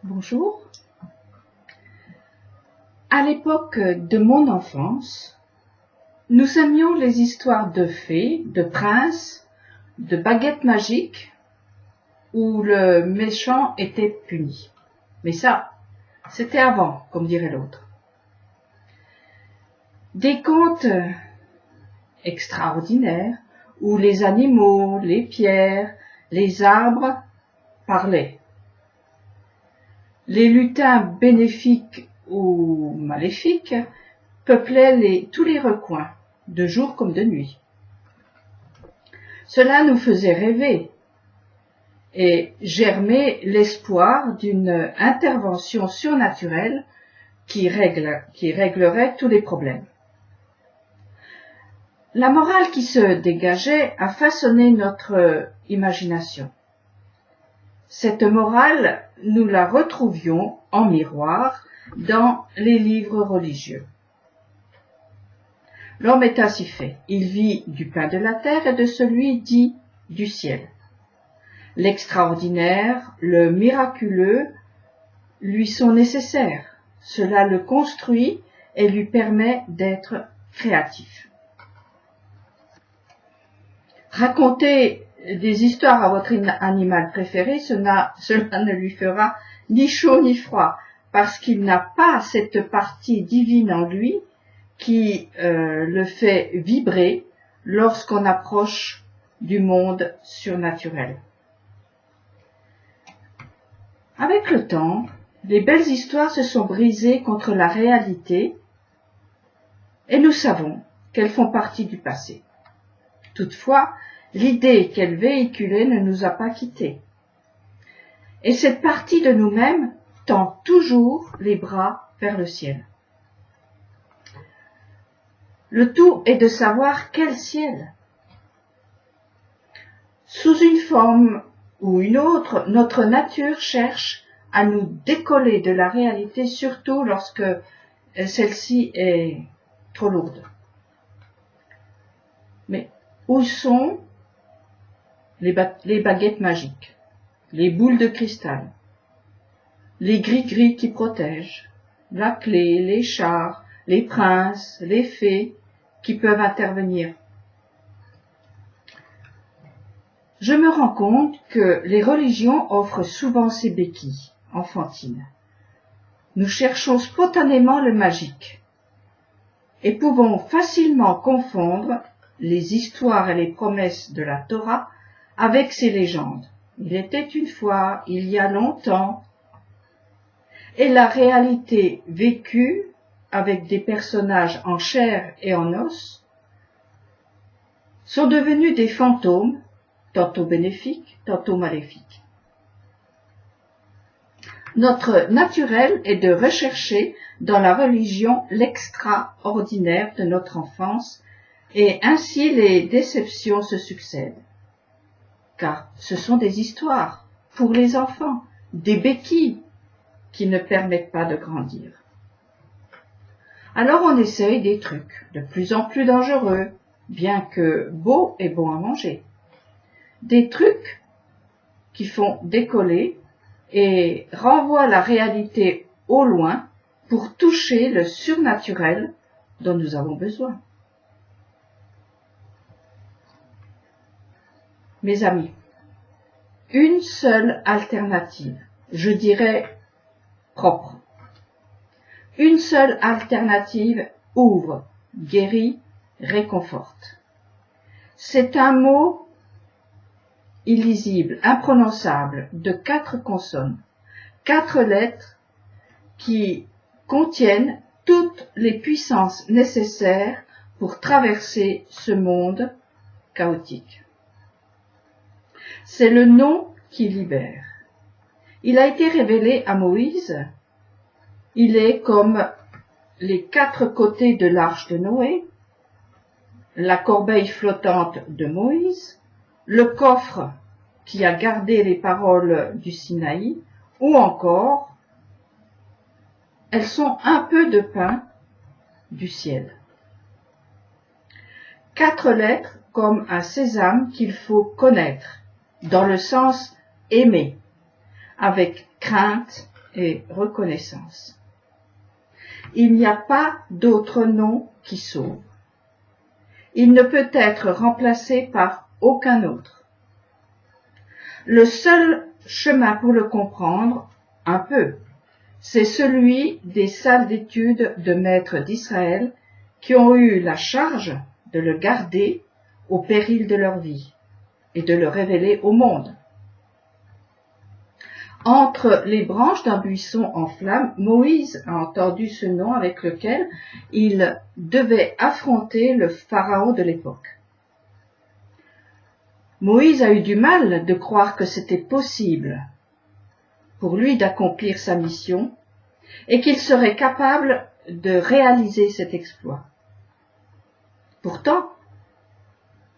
Bonjour. À l'époque de mon enfance, nous aimions les histoires de fées, de princes, de baguettes magiques où le méchant était puni. Mais ça, c'était avant, comme dirait l'autre. Des contes extraordinaires où les animaux, les pierres, les arbres parlaient. Les lutins bénéfiques ou maléfiques peuplaient tous les recoins, de jour comme de nuit. Cela nous faisait rêver et germer l'espoir d'une intervention surnaturelle qui réglerait tous les problèmes. La morale qui se dégageait a façonné notre imagination. Cette morale, nous la retrouvions en miroir dans les livres religieux. L'homme est ainsi fait. Il vit du pain de la terre et de celui dit du ciel. L'extraordinaire, le miraculeux lui sont nécessaires. Cela le construit et lui permet d'être créatif. Raconter des histoires à votre animal préféré, cela ne lui fera ni chaud ni froid, parce qu'il n'a pas cette partie divine en lui qui le fait vibrer lorsqu'on approche du monde surnaturel. Avec le temps, les belles histoires se sont brisées contre la réalité et nous savons qu'elles font partie du passé. Toutefois, l'idée qu'elle véhiculait ne nous a pas quittés. Et cette partie de nous-mêmes tend toujours les bras vers le ciel. Le tout est de savoir quel ciel. Sous une forme ou une autre, notre nature cherche à nous décoller de la réalité, surtout lorsque celle-ci est trop lourde. Mais où sont les baguettes magiques, les boules de cristal, les gris-gris qui protègent, la clé, les chars, les princes, les fées qui peuvent intervenir? Je me rends compte que les religions offrent souvent ces béquilles enfantines. Nous cherchons spontanément le magique et pouvons facilement confondre les histoires et les promesses de la Torah avec ces légendes. Il était une fois, il y a longtemps, et la réalité vécue avec des personnages en chair et en os sont devenus des fantômes, tantôt bénéfiques, tantôt maléfiques. Notre naturel est de rechercher dans la religion l'extraordinaire de notre enfance, et ainsi les déceptions se succèdent. Car ce sont des histoires pour les enfants, des béquilles qui ne permettent pas de grandir. Alors on essaye des trucs de plus en plus dangereux, bien que beaux et bons à manger. Des trucs qui font décoller et renvoient la réalité au loin pour toucher le surnaturel dont nous avons besoin. Mes amis, une seule alternative, je dirais propre. Une seule alternative ouvre, guérit, réconforte. C'est un mot illisible, imprononçable, de 4 consonnes, 4 lettres qui contiennent toutes les puissances nécessaires pour traverser ce monde chaotique. C'est le nom qui libère. Il a été révélé à Moïse. Il est comme les 4 côtés de l'arche de Noé, la corbeille flottante de Moïse, le coffre qui a gardé les paroles du Sinaï, ou encore, elles sont un peu de pain du ciel. 4 lettres comme un sésame qu'il faut connaître, dans le sens aimer, avec crainte et reconnaissance. Il n'y a pas d'autre nom qui sauve. Il ne peut être remplacé par aucun autre. Le seul chemin pour le comprendre, un peu, c'est celui des salles d'études de maîtres d'Israël qui ont eu la charge de le garder au péril de leur vie et de le révéler au monde. Entre les branches d'un buisson en flammes, Moïse a entendu ce nom avec lequel il devait affronter le pharaon de l'époque. Moïse a eu du mal de croire que c'était possible pour lui d'accomplir sa mission et qu'il serait capable de réaliser cet exploit. Pourtant,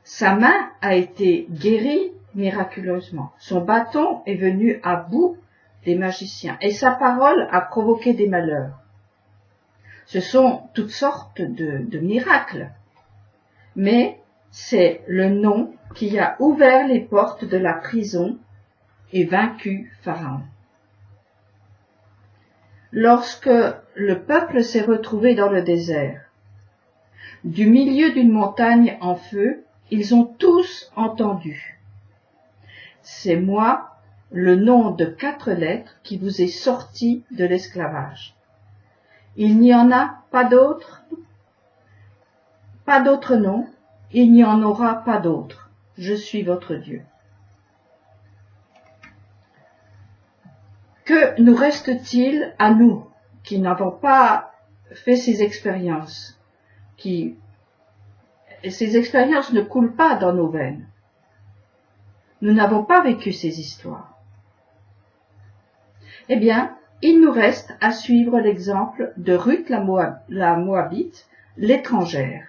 sa main a été guérie miraculeusement. Son bâton est venu à bout des magiciens et sa parole a provoqué des malheurs. Ce sont toutes sortes de miracles, mais c'est le nom qui a ouvert les portes de la prison et vaincu Pharaon. Lorsque le peuple s'est retrouvé dans le désert, du milieu d'une montagne en feu, ils ont tous entendu. C'est moi, le nom de 4 lettres qui vous est sorti de l'esclavage. Il n'y en a pas d'autre nom, il n'y en aura pas d'autre. Je suis votre Dieu. Que nous reste-t-il à nous qui n'avons pas fait ces expériences, ces expériences ne coulent pas dans nos veines. Nous n'avons pas vécu ces histoires. Eh bien, il nous reste à suivre l'exemple de Ruth la Moabite, l'étrangère.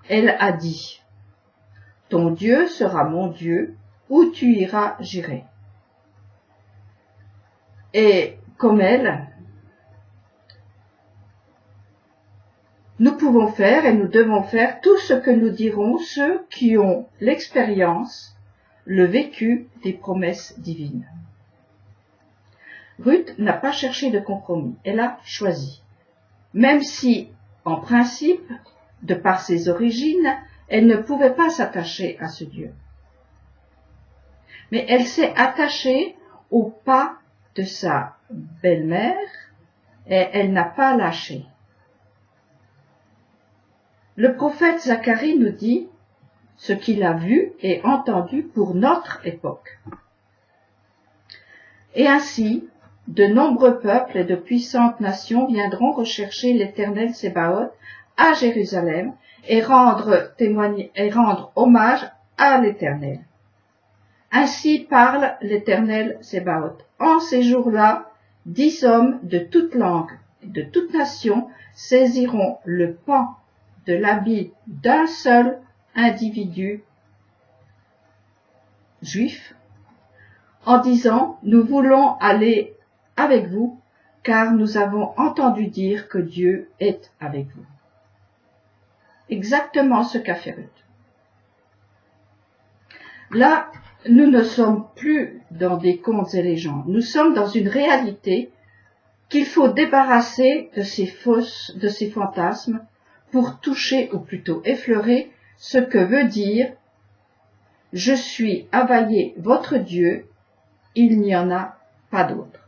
Elle a dit, « Ton Dieu sera mon Dieu, où tu iras, j'irai. » Et comme elle, nous pouvons faire et nous devons faire tout ce que nous dirons ceux qui ont l'expérience, le vécu des promesses divines. Ruth n'a pas cherché de compromis, elle a choisi. Même si, en principe, de par ses origines, elle ne pouvait pas s'attacher à ce Dieu. Mais elle s'est attachée au pas de sa belle-mère et elle n'a pas lâché. Le prophète Zacharie nous dit ce qu'il a vu et entendu pour notre époque. Et ainsi, de nombreux peuples et de puissantes nations viendront rechercher l'Éternel Sébaoth à Jérusalem et rendre hommage à l'Éternel. Ainsi parle l'Éternel Sébaoth. En ces jours-là, 10 hommes de toute langue et de toute nation saisiront le pan de l'habit d'un seul individu juif en disant « Nous voulons aller avec vous, car nous avons entendu dire que Dieu est avec vous. » Exactement ce qu'a fait Ruth. Là, nous ne sommes plus dans des contes et légendes. Nous sommes dans une réalité qu'il faut débarrasser de ces fantasmes pour toucher, ou plutôt effleurer, ce que veut dire « Je suis Availlé, votre Dieu, il n'y en a pas d'autre. »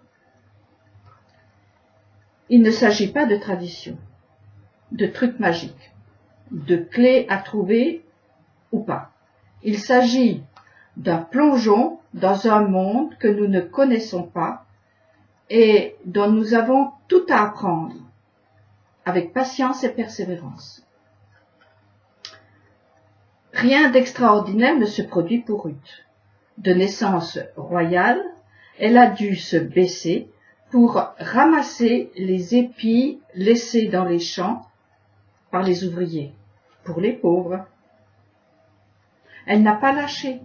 Il ne s'agit pas de tradition, de trucs magiques, de clés à trouver ou pas. Il s'agit d'un plongeon dans un monde que nous ne connaissons pas et dont nous avons tout à apprendre, avec patience et persévérance. Rien d'extraordinaire ne se produit pour Ruth. De naissance royale, elle a dû se baisser pour ramasser les épis laissés dans les champs par les ouvriers, pour les pauvres. Elle n'a pas lâché.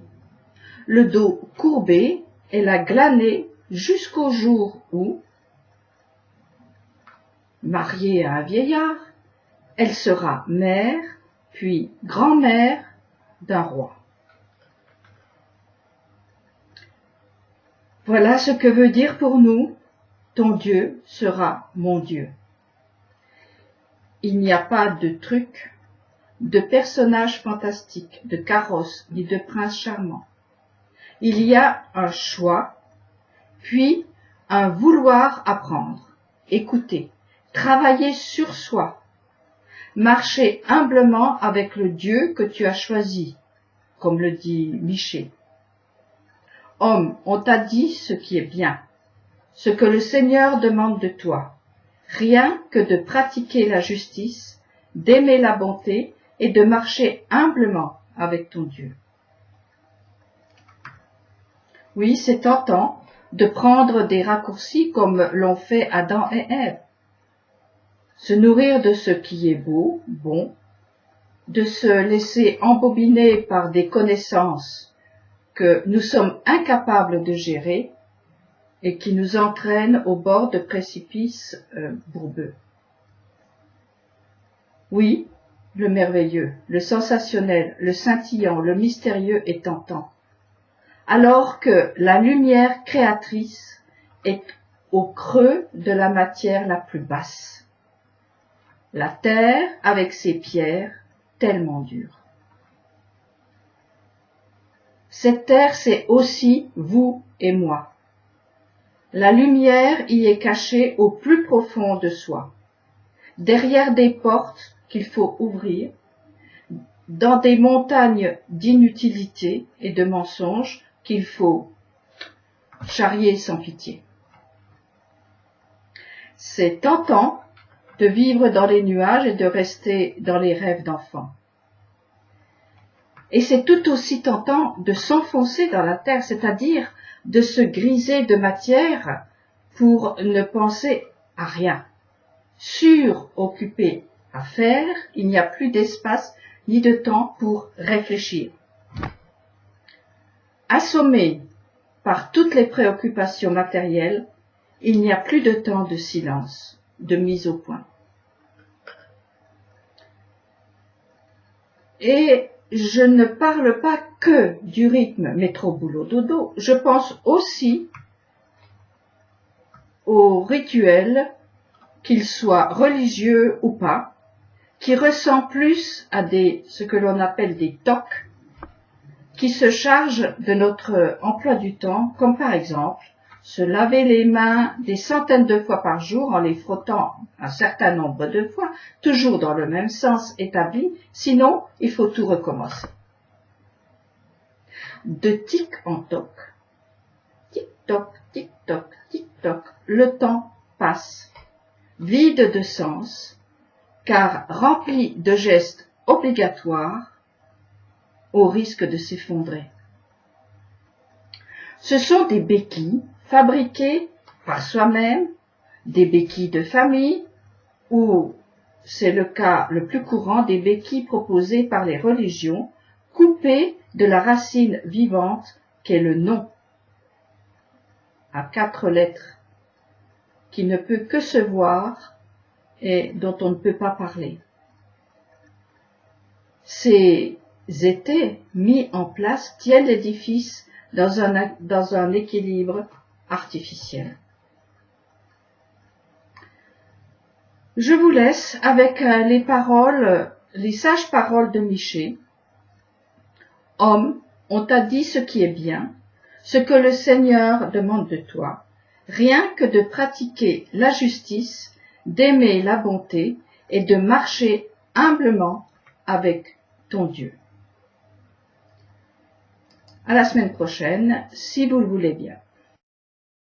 Le dos courbé, elle a glané jusqu'au jour où, mariée à un vieillard, elle sera mère, puis grand-mère d'un roi. Voilà ce que veut dire pour nous ton Dieu sera mon Dieu. Il n'y a pas de trucs, de personnages fantastiques, de carrosses, ni de princes charmants. Il y a un choix, puis un vouloir apprendre, écouter, travailler sur soi, marcher humblement avec le Dieu que tu as choisi, comme le dit Michée. Homme, on t'a dit ce qui est bien, ce que le Seigneur demande de toi, rien que de pratiquer la justice, d'aimer la bonté et de marcher humblement avec ton Dieu. Oui, c'est tentant de prendre des raccourcis comme l'ont fait Adam et Ève. Se nourrir de ce qui est beau, bon, de se laisser embobiner par des connaissances que nous sommes incapables de gérer et qui nous entraînent au bord de précipices bourbeux. Oui, le merveilleux, le sensationnel, le scintillant, le mystérieux est tentant, alors que la lumière créatrice est au creux de la matière la plus basse. La terre avec ses pierres tellement dures. Cette terre, c'est aussi vous et moi. La lumière y est cachée au plus profond de soi, derrière des portes qu'il faut ouvrir, dans des montagnes d'inutilité et de mensonges qu'il faut charrier sans pitié. C'est tentant de vivre dans les nuages et de rester dans les rêves d'enfants. Et c'est tout aussi tentant de s'enfoncer dans la terre, c'est-à-dire de se griser de matière pour ne penser à rien. Suroccupé à faire, il n'y a plus d'espace ni de temps pour réfléchir. Assommé par toutes les préoccupations matérielles, il n'y a plus de temps de silence, de mise au point. Et je ne parle pas que du rythme métro-boulot-dodo, je pense aussi aux rituels, qu'ils soient religieux ou pas, qui ressemblent plus à ce que l'on appelle des tocs, qui se chargent de notre emploi du temps, comme par exemple se laver les mains des centaines de fois par jour en les frottant un certain nombre de fois, toujours dans le même sens établi, sinon il faut tout recommencer. De tic en toc, tic-toc, tic-toc, tic-toc, le temps passe, vide de sens, car rempli de gestes obligatoires, au risque de s'effondrer. Ce sont des béquilles fabriquées par soi-même, des béquilles de famille, ou, c'est le cas le plus courant, des béquilles proposées par les religions, coupées de la racine vivante qu'est le nom, à 4 lettres, qui ne peut que se voir et dont on ne peut pas parler. Ces étés mis en place tiennent l'édifice dans un équilibre artificiel. Je vous laisse avec les sages paroles de Michée. Homme, on t'a dit ce qui est bien, ce que le Seigneur demande de toi, rien que de pratiquer la justice, d'aimer la bonté et de marcher humblement avec ton Dieu. À la semaine prochaine, si vous le voulez bien.